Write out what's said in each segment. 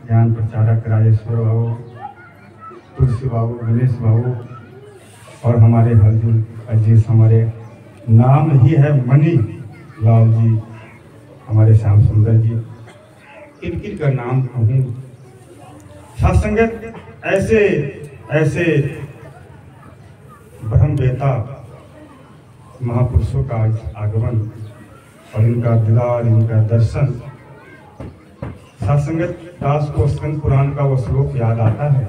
ज्ञान प्रचारक राजेश्वर बाबू, तुलसी बाबू, गणेश बाबू और हमारे हरजुल अजीज, हमारे नाम ही है मनी लाल जी, हमारे श्याम सुंदर जी, किन का नाम कहूँ। सत्संगत ऐसे ऐसे ब्रह्मवेता महापुरुषों का आगमन और इनका दीदार, इनका दर्शन, सत्संगत दास को स्कंद पुराण का वो श्लोक याद आता है।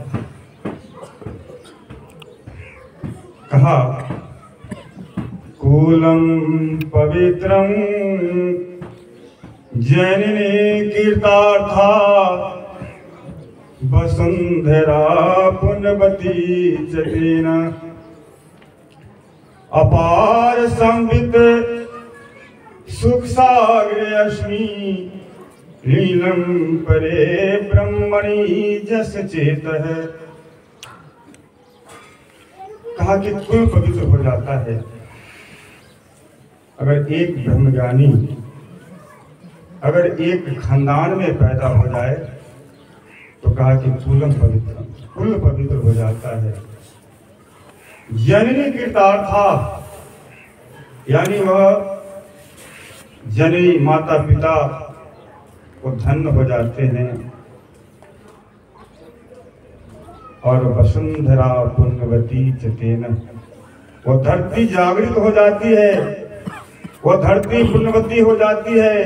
कहा कूलम पवित्रम जननी कीर्तार्था वसुंधरा पुण्यवती चतेन अपार संवित सुख सागरे अस्मि लीलम परे ब्रह्मणि जस चेत है। कहा कि कुल पवित्र हो जाता है अगर एक ब्रह्मज्ञानी अगर एक खानदान में पैदा हो जाए तो कहा कि कुल पवित्र हो जाता है। जननी कीर्तार्था यानी वह जननी माता पिता वो धन्य हो जाते हैं और वसुंधरा पुण्यवती चतेन वो धरती जागृत हो जाती है, वो धरती पुण्यवती हो जाती है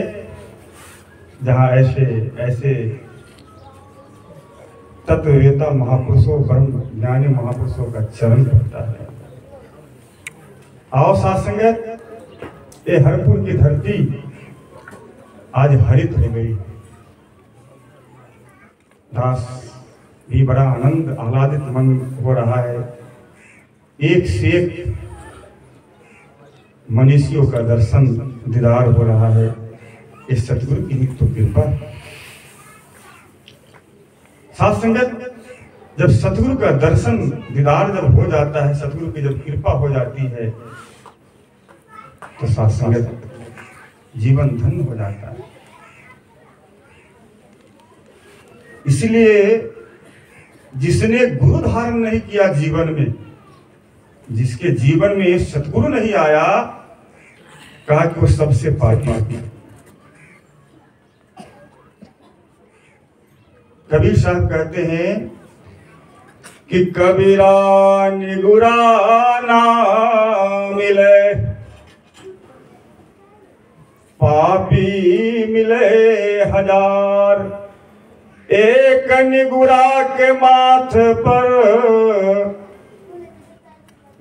जहाँ ऐसे ऐसे तत्ववेता महापुरुषों, ब्रह्म ज्ञानी महापुरुषों का चरण पड़ता है। आओ सत्संगत, ये हरपुर की धरती आज हरित हो गई। दास भी बड़ा आनंद आह्लादित मन हो रहा है। एक से एक मनीषियों का दर्शन दीदार हो रहा है। इस सतगुरु की तो कृपा। सत्संगत, जब सतगुरु का दर्शन दीदार जब हो जाता है, सतगुरु की जब कृपा हो जाती है तो सत्संगत जीवन धन्य हो जाता है। इसलिए जिसने गुरु धारण नहीं किया जीवन में, जिसके जीवन में सतगुरु नहीं आया, कहा कि वो सबसे पापी। कबीर साहब कहते हैं कि कबीरा निगुरा ना मिले, पापी मिले हजार, एक निगुरा के माथ पर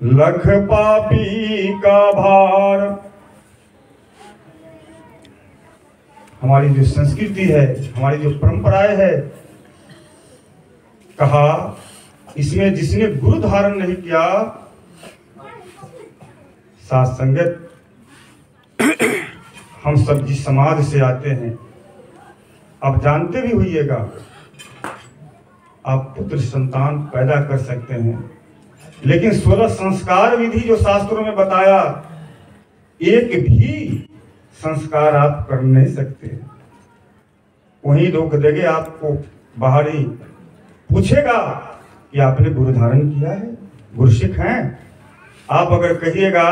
लख पापी का भार। हमारी जो संस्कृति है, हमारी जो परंपराएं है, कहा इसमें जिसने गुरु धारण नहीं किया, साथ संगत, हम सब जिस समाज से आते हैं, आप जानते भी होइएगा, आप पुत्र संतान पैदा कर सकते हैं, लेकिन 16 संस्कार विधि जो शास्त्रों में बताया, एक भी संस्कार आप कर नहीं सकते। वहीं रोक देंगे आपको, बाहरी पूछेगा कि आपने गुरु धारण किया है, गुरुसिख हैं। आप अगर कहिएगा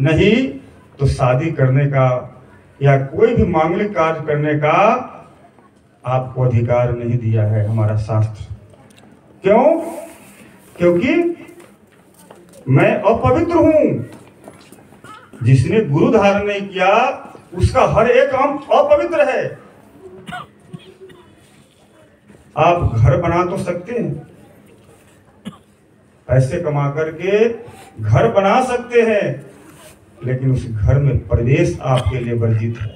नहीं, तो शादी करने का या कोई भी मांगलिक कार्य करने का आपको अधिकार नहीं दिया है हमारा शास्त्र। क्यों? क्योंकि मैं अपवित्र हूं। जिसने गुरु धारण नहीं किया उसका हर एक अंग अपवित्र है। आप घर बना तो सकते हैं, पैसे कमा करके घर बना सकते हैं, लेकिन उस घर में प्रवेश आपके लिए वर्जित है।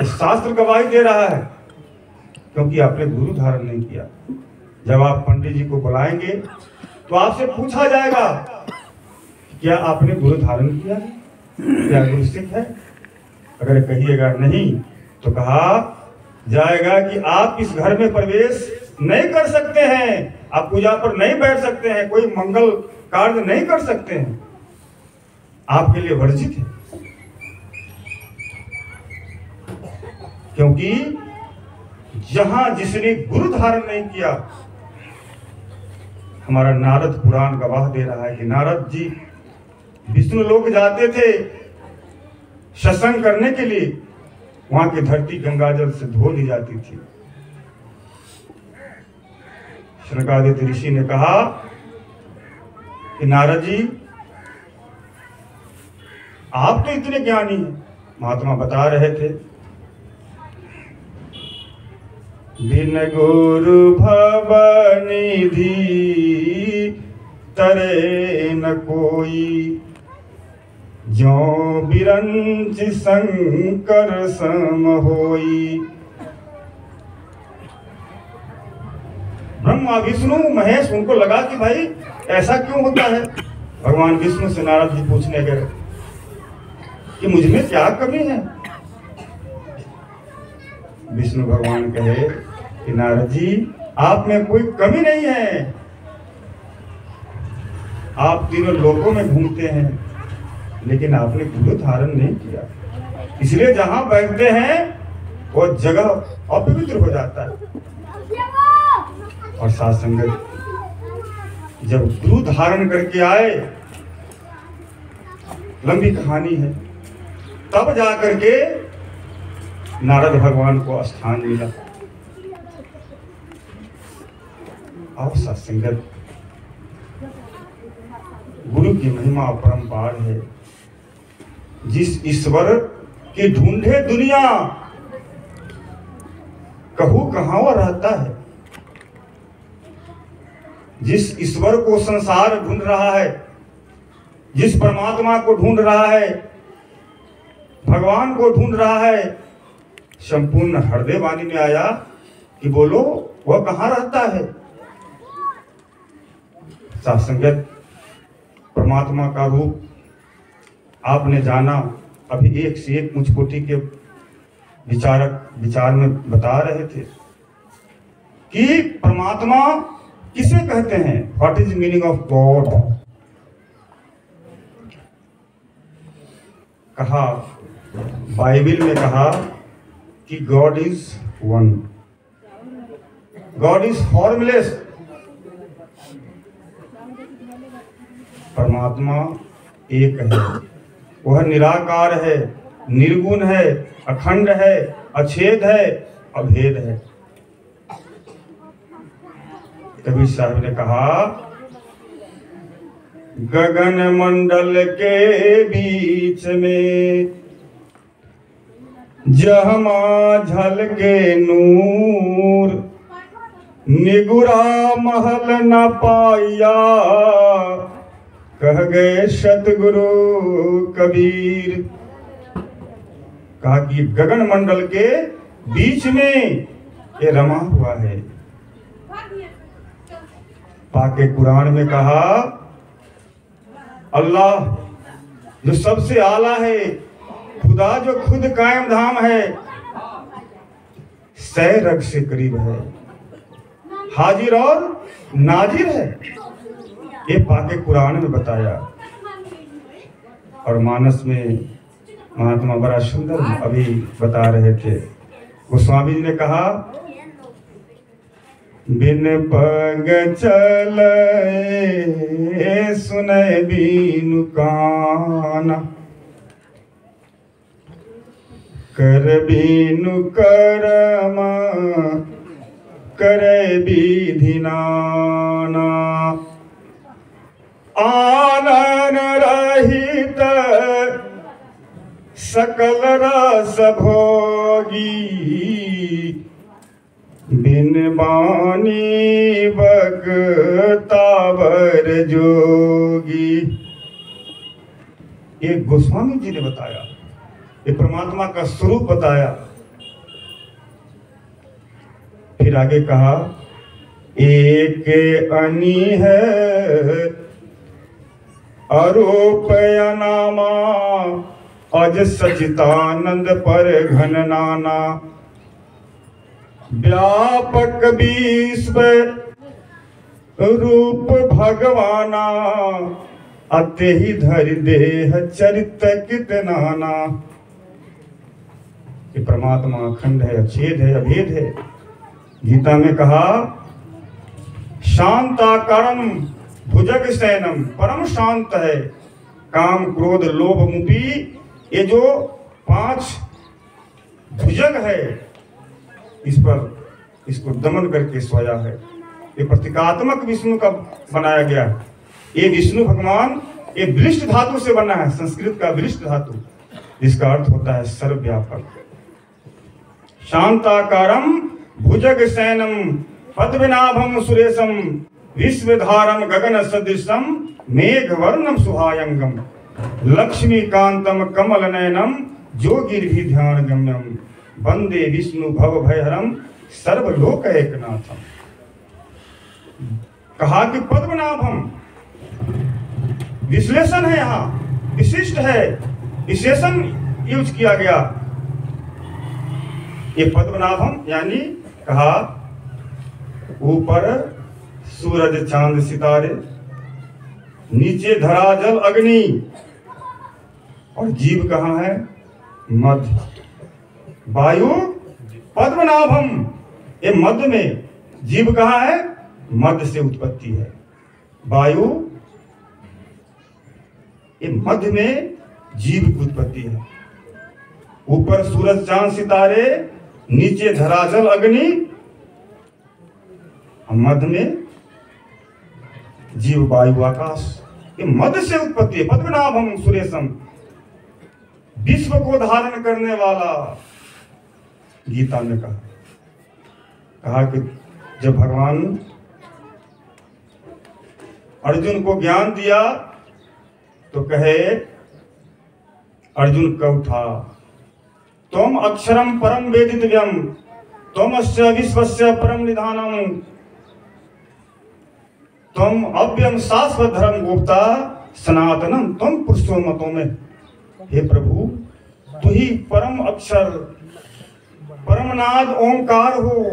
शास्त्र गवाही दे रहा है, क्योंकि आपने गुरु धारण नहीं किया। जब आप पंडित जी को बुलाएंगे तो आपसे पूछा जाएगा क्या आपने गुरु धारण किया है, क्या गुरुसिख है। अगर कहिएगा नहीं, तो कहा जाएगा कि आप इस घर में प्रवेश नहीं कर सकते हैं, आप पूजा पर नहीं बैठ सकते हैं, कोई मंगल कार्य नहीं कर सकते हैं, आपके लिए वर्जित है। क्योंकि जहां जिसने गुरु धारण नहीं किया, हमारा नारद पुराण गवाह दे रहा है कि नारद जी विष्णु लोक जाते थे सत्संग करने के लिए, वहां की धरती गंगाजल से धो दी जाती थी। शनकादित्य ऋषि ने कहा कि नारद जी आप तो इतने ज्ञानी हैं। महात्मा बता रहे थे, बिन गुरु भवनिधि तरे न कोई, जो बिरंच शंकर सम होई। ब्रह्मा विष्णु महेश, उनको लगा कि भाई ऐसा क्यों होता है। भगवान विष्णु से नारद जी पूछने गए कि मुझ में क्या कमी है। विष्णु भगवान कहे कि नारद जी आप में कोई कमी नहीं है, आप तीनों लोकों में घूमते हैं, लेकिन आपने गुरु धारण नहीं किया, इसलिए जहां बैठते हैं वो जगह अपवित्र हो जाता है। और साथ संगत जब गुरु धारण करके आए, लंबी कहानी है, तब जाकर के नारद भगवान को स्थान मिला। और साथ संगत गुरु की महिमा अपरंपार है। जिस ईश्वर के ढूंढे दुनिया, कहू कहां वो रहता है। जिस ईश्वर को संसार ढूंढ रहा है, जिस परमात्मा को ढूंढ रहा है, भगवान को ढूंढ रहा है, संपूर्ण हृदय वाणी में आया कि बोलो वह कहां रहता है। साथ संगत परमात्मा का रूप आपने जाना। अभी एक से एक मुझकोटि के विचारक विचार में बता रहे थे कि परमात्मा किसे कहते हैं, what is meaning of God. कहा बाइबल में कहा कि God is one, God is formless. परमात्मा एक है, वह निराकार है, निर्गुण है, अखंड है, अछेद है, अभेद है। कबीर साहब ने कहा गगन मंडल के बीच में जहमा झलके नूर, निगुरा महल न पाया, कह गए सतगुरु कबीर। कहा कि गगन मंडल के बीच में ये रमा हुआ है। पाके कुरान में कहा अल्लाह जो सबसे आला है, खुदा जो खुद कायम धाम है, सै रग से करीब है, हाजिर और नाजिर है। ये पाके कुरान में बताया। और मानस में महात्मा बड़ा सुंदर अभी बता रहे थे। गोस्वामी जी ने कहा बिन पग चले सुने बीनु काना, कर बीनु कर्म करे विधि नाना, आनन रहित सकल रस भोगी, बिन बानी बगतावर जोगी। ये गोस्वामी जी ने बताया, ये परमात्मा का स्वरूप बताया। फिर आगे कहा एक अनी है अरूप अनामा, अज सचितानंद पर घन नाना, व्यापक विश्व रूप भगवाना, अते ही धरि देह चरित कित नाना। ये परमात्मा अखंड है, अछेद है, अभेद है, गीता में कहा शांताकारम भुजग शयनम, परम शांत है, काम क्रोध लोभ मुपी, ये जो 5 भुजग है इस पर इसको दमन करके सोया है। ये प्रतीकात्मक विष्णु का बनाया गया। ये विष्णु भगवान ये वृष्ट धातु से बना है, संस्कृत का वृष्ट धातु, जिसका अर्थ होता है सर्वव्यापक। शांताकारम भुजग शयनम पद्मनाभम सुरेशम विश्वधारम गगन सदृशम मेघवर्णम सुहायंगम लक्ष्मीकांतम कमल नयनम जोगिर्भि ध्यान गम्यम वंदे विष्णु भव भयहरम सर्वलोक एकनाथम। कहा कि पद्मनाभम विश्लेषण है, यहां विशिष्ट है, विशेषण यूज किया गया। ये पद्मनाभम यानी कहा ऊपर सूरज चांद सितारे, नीचे धरा जल अग्नि, और जीव कहाँ है? मध्य। वायु पद्मनाभम, ये मध्य में, जीव कहाँ है? मध्य से उत्पत्ति है। वायु ये मध्य में जीव की उत्पत्ति है। ऊपर सूरज चांद सितारे, नीचे धराजल अग्नि, मध्य में जीव वायु आकाश, ये मध्य से उत्पत्ति है। पद्मनाभम सुरेशम, विश्व को धारण करने वाला। गीता में कहा कि जब भगवान अर्जुन को ज्ञान दिया तो कहे, अर्जुन का उठा, तुम अक्षरम परम वेदितव्यम तुमस्य विश्वस्य परम निधानम तुम अव्यम शाश्वत धर्म गुप्ता सनातनम तुम पुरुषोत्तम में। हे प्रभु, तू ही परम अक्षर परमनाद ओंकार हो,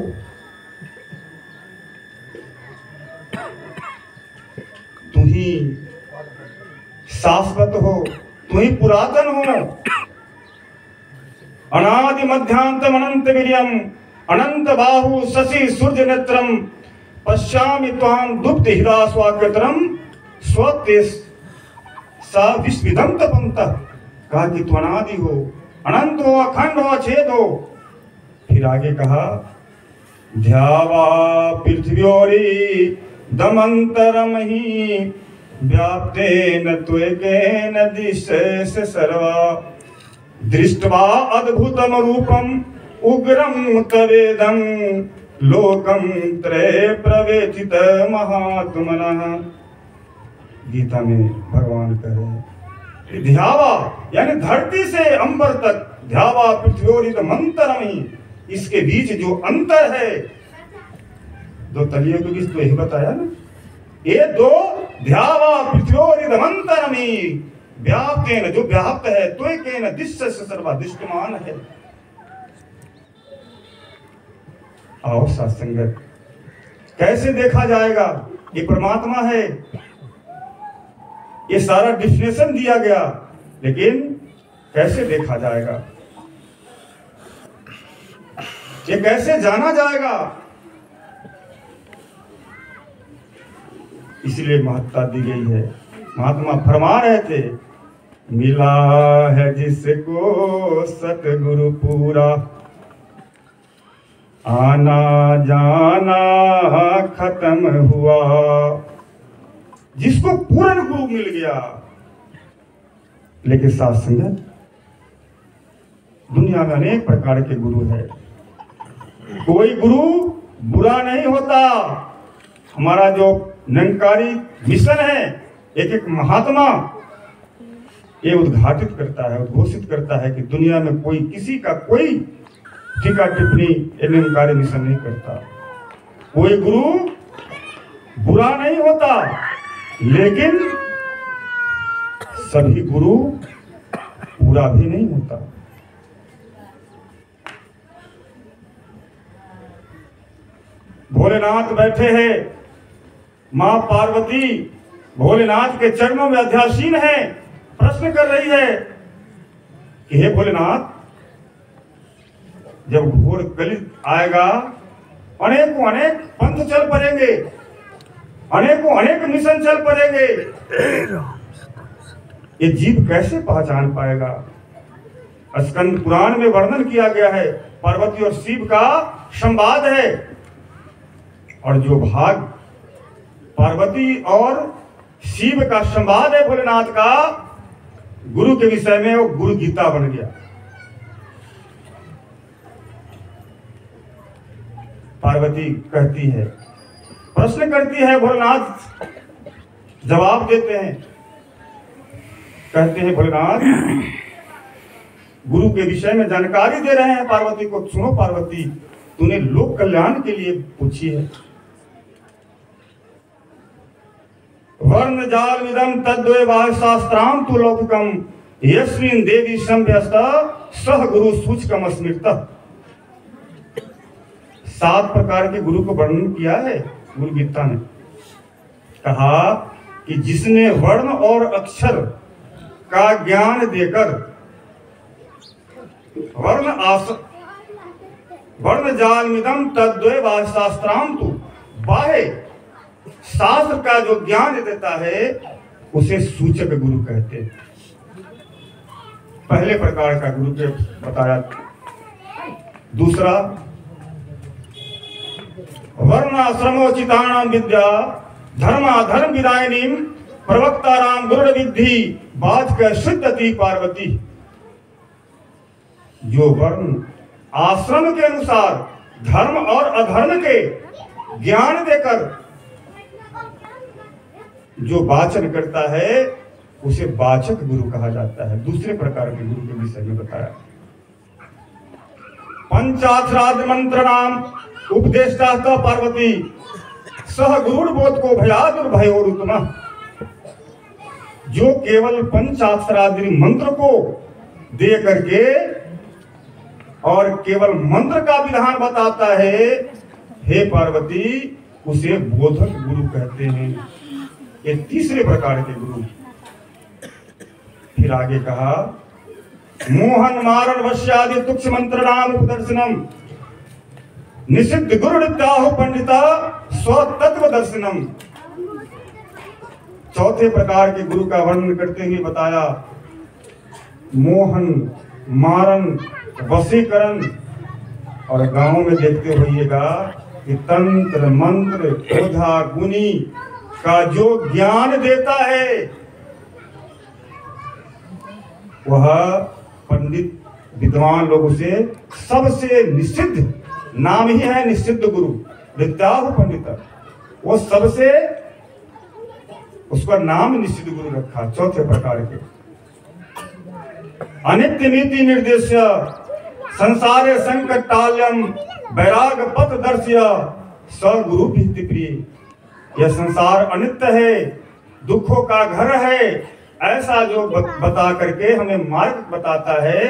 तू ही शाश्वत हो, तू ही पुरातन हो। अनादि मध्यांतम अनंत वीर्यम अनंत बाहु शशि सूर्य नेत्रम पश्यामि त्वां दुप्त हिरा स्वाकृतरम स्वते सा विस्मिदं तपंतः। कहा कि तू अनादि हो, अनंत हो, अखंड हो, अछेद हो। फिर आगे कहा ध्यावा पृथ्व्योरी दमंतरम ही व्याप्तेन त्वेकेन दिशेष सर्वा दृष्ट्वा अद्भुतम रूपम उग्रम तवेदं लोकम त्रय प्रवेथित महात्मनः। गीता में भगवान कह रहे हैं ध्यावा यानी धरती से अंबर तक, ध्यावा पृथ्व्योरित मंतरमि, इसके बीच जो अंतर है, दो तलियों के बीच तो यही बताया ना, ये दो ध्यावा पृथ्व्योरित मंतरमि व्याप्तेन, जो व्याप्त है, त्वेकेन दिश्य सर्वा दृष्टमान है। आओ सत्संगत, कैसे देखा जाएगा? ये परमात्मा है, ये सारा डिफिनेशन दिया गया, लेकिन कैसे देखा जाएगा? ये कैसे जाना जाएगा? इसलिए महत्ता दी गई है। महात्मा फरमा रहे थे, मिला है जिसको सतगुरु पूरा, आना जाना खत्म हुआ। जिसको पूर्ण गुरु मिल गया। लेकिन साथ संगत, दुनिया में अनेक प्रकार के गुरु है। कोई गुरु बुरा नहीं होता। हमारा जो निरंकारी मिशन है, एक एक महात्मा ये उद्घाटित करता है, उद्घोषित करता है कि दुनिया में कोई किसी का कोई टीका टिप्पणी निरंकारी मिशन नहीं करता। कोई गुरु बुरा नहीं होता, लेकिन सभी गुरु पूरा भी नहीं होता। भोलेनाथ बैठे हैं, मां पार्वती भोलेनाथ के चरणों में अध्यासीन है, प्रश्न कर रही है कि हे भोलेनाथ, जब घोर कलि आएगा अनेकों अनेक पंथ चल पड़ेंगे, अनेकों अनेक मिशन चल पड़ेंगे, ये जीव कैसे पहचान पाएगा? स्कंद पुराण में वर्णन किया गया है, पार्वती और शिव का संवाद है, और जो भाग पार्वती और शिव का संवाद है भोलेनाथ का गुरु के विषय में, वो गुरु गीता बन गया। पार्वती कहती है, प्रश्न करती है, भोलेनाथ जवाब देते हैं, कहते हैं भोलेनाथ गुरु के विषय में जानकारी दे रहे हैं पार्वती को। सुनो पार्वती, तूने लोक कल्याण के लिए पूछी है। वर्ण जाल विदम तद्वय शास्त्राम तु लौकिकम यस्मिन् देवी संभ्यस्त सह गुरु सूचकम स्मृत। 7 प्रकार के गुरु को वर्णन किया है गुरु गीता ने। कहा कि जिसने वर्ण और अक्षर का ज्ञान देकर वर्ण जालमिदम तद्वय शास्त्राम तु, बाहे शास्त्र का जो ज्ञान देता है उसे सूचक गुरु कहते हैं। पहले प्रकार का गुरु के बताया। दूसरा, वर्णाश्रमोचितानां विद्या धर्माधर्म विदायिनीं प्रवक्ताराम गुरु विद्धि बात का शुद्धति पार्वती। जो वर्ण आश्रम के अनुसार धर्म और अधर्म के ज्ञान देकर जो वाचन करता है उसे वाचक गुरु कहा जाता है। दूसरे प्रकार के गुरु के विषय में बताया। पंचाक्षराद मंत्र नाम उपदेष्टा पार्वती सह गुरु बोध को भयादुर भयोरुत्तम। जो केवल पंचाक्षरादि मंत्र को दे करके और केवल मंत्र का विधान बताता है, हे पार्वती, उसे बोधक गुरु कहते हैं। ये तीसरे प्रकार के गुरु। फिर आगे कहा, मोहन मारण वश्यादि तुक्ष मंत्र नाम उपदर्शनम निषिद्ध गुरु नित्याहु पंडिता स्वतत्व दर्शनम। चौथे प्रकार के गुरु का वर्णन करते हुए बताया, मोहन, मारण, वशीकरण, और गांव में देखते होइएगा कि तंत्र मंत्र ओझा गुनी का जो ज्ञान देता है वह पंडित विद्वान लोग उसे सबसे निषिद्ध, नाम ही है निषिद्ध गुरु, नित्याहु पंडित, वो सबसे उसका नाम निषिद्ध गुरु रखा। चौथे प्रकार के अनित्य नीति निर्देश्य संसारे संकट टाल्यम वैराग पथ दर्श्य स गुरु भीति प्रिय। यह संसार अनित्य है, दुखों का घर है, ऐसा जो बता करके हमें मार्ग बताता है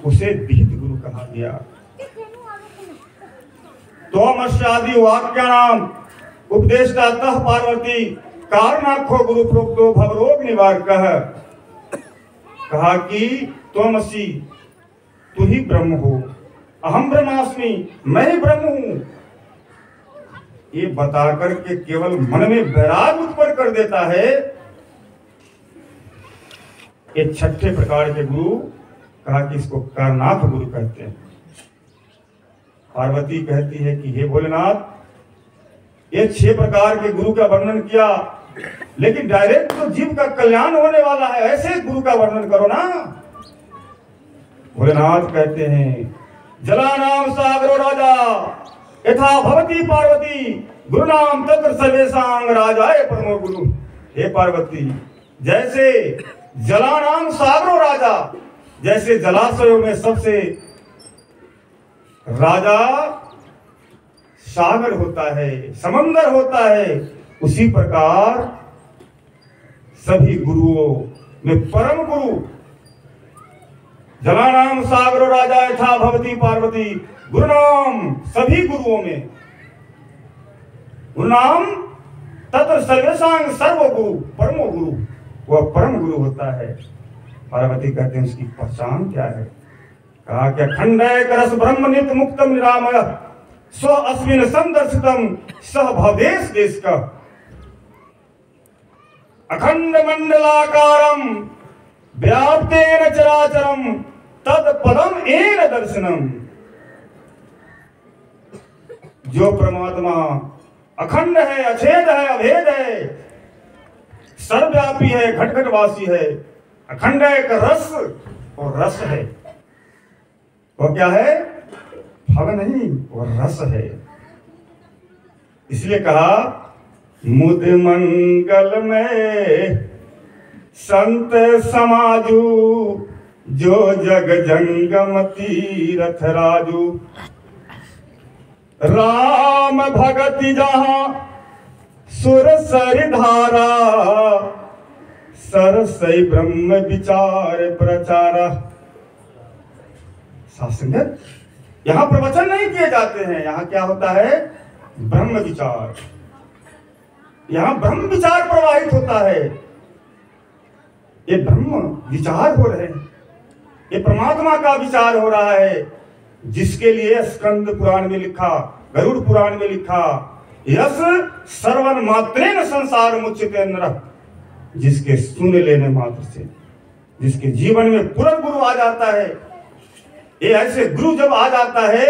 उसे विहित गुरु कहा गया। तोमस्यादि वाक्यानाम उपदेष्टा तः पार्वती कारणाखो गुरु प्रोक्तो भवरोग निवारकः। कहा कि त्वमसि, तू ही ब्रह्म हो, अहम ब्रह्मास्मि, मैं ही ब्रह्म हूं, ये बताकर के केवल मन में वैराग उत्पन्न कर देता है। ये छठे प्रकार के गुरु कहा कि इसको कारनाथ गुरु कहते हैं। पार्वती कहती है कि हे भोलेनाथ, ये 6 प्रकार के गुरु का वर्णन किया, लेकिन डायरेक्ट तो जीव का कल्याण होने वाला है, ऐसे गुरु का वर्णन करो ना। भोलेनाथ कहते हैं, जलानाम सागरो राजा यथा भवती पार्वती गुरुनाम तत्र सर्वेशांग राजाए परमो गुरु। हे पार्वती, जैसे जलानाम सागरो राजा, जैसे जलाशयों में सबसे राजा सागर होता है, समंदर होता है, उसी प्रकार सभी गुरुओं में परम गुरु जलानाम सागरो राजा यथा भवती पार्वती गुरुनाम, सभी गुरुओं में गुरुनाम तत्र सर्वेशांग सर्व गुरु परमो गुरु, वह परम गुरु होता है। पार्वती कहते हैं उसकी पहचान क्या है? कहा कि अखंड रस ब्रह्म नित्य मुक्तम निरामय स्व अस्मिन् संदर्शितम सह भवदेश देश का अखंड मंडलाकारम व्याप्तेन चराचरम तद पदम एन दर्शनम। जो परमात्मा अखंड है, अछेद है, अभेद है, सर्वव्यापी है, घट घटवासी है, अखंड है, एक रस और रस है। वो क्या है? फल नहीं, वो रस है। इसलिए कहा मुद मंगल में संत समाजू जो जग जंगम तीरथ राजू। राम भगति जहां सुर सरि धारा सरसई ब्रह्म विचार प्रचारा। सासंगत यहां प्रवचन नहीं किए जाते हैं, यहां क्या होता है? ब्रह्म विचार। यहां ब्रह्म विचार प्रवाहित होता है। ये ब्रह्म विचार हो रहे हैं, ये परमात्मा का विचार हो रहा है, जिसके लिए स्कंद पुराण में लिखा, गरुड़ पुराण में लिखा, यस सर्वन मात्रेन संसार मुच्यते नरः। जिसके सुन लेने मात्र से, जिसके जीवन में पूर्ण गुरु आ जाता है, ये ऐसे गुरु जब आ जाता है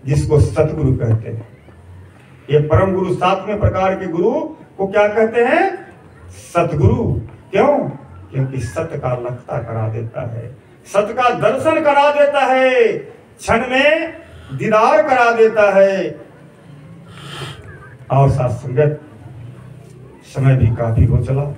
जिसको सतगुरु कहते हैं। ये परम गुरु, 7वें प्रकार के गुरु को क्या कहते हैं? सतगुरु। क्यों? क्योंकि सत्य का लखता करा देता है, सत्य का दर्शन करा देता है, क्षण में दीदार करा देता है। और साथ संगत समय भी काफी हो चला।